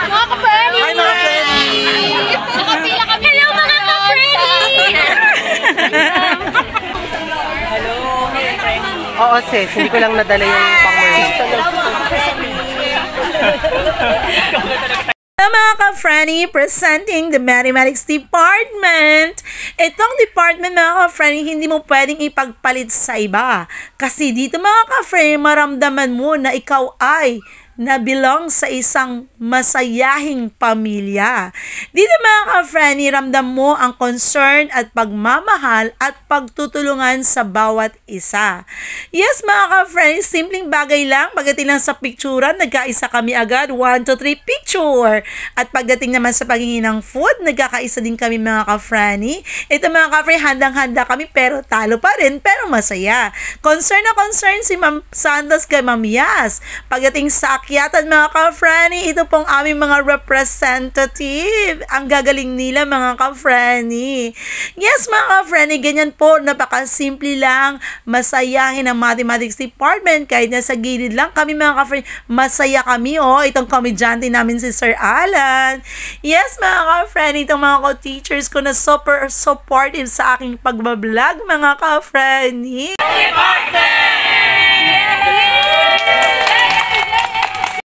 Mga ka-Frenny! Hi mga Frenny! Nakapila kami. Hello mga ka-Frenny! Hello! Oo sis, hindi ko lang nadala yung pang-merch. Mga ka-Frenny, presenting the Mathematics Department. Itong department mga ka-Frenny, hindi mo pwedeng ipagpalit sa iba. Kasi dito mga ka-Frenny, maramdaman mo na ikaw ay na-belong sa isang masayahing pamilya. Dito mga ka-Frenny, ramdam mo ang concern at pagmamahal at pagtutulungan sa bawat isa. Yes mga ka-Frenny, simpleng bagay lang. Pagdating lang sa picturean, nagkaisa kami agad. 1, 2, 3, picture! At pagdating naman sa paghingi ng food, nagkakaisa din kami mga ka-Frenny. Ito mga ka-Frenny, handang-handa kami pero talo pa rin, pero masaya. Concern na concern si Ma'am Santos kay Ma'am Yas. Pagdating sa akyatan mga ka-Frenny, ito pong aming mga representative. Ang gagaling nila mga ka-Frenny. Yes mga ka-Frenny, ganyan po, napakasimple lang, masayahin ang Mathematics Department. Kahit nasa gilid lang kami mga ka-Frenny, masaya kami itong komedyante namin si Sir Alan. Yes mga ka-Frenny, itong mga co-teachers ko na super supportive sa aking pagbablog mga ka-Frenny. Department!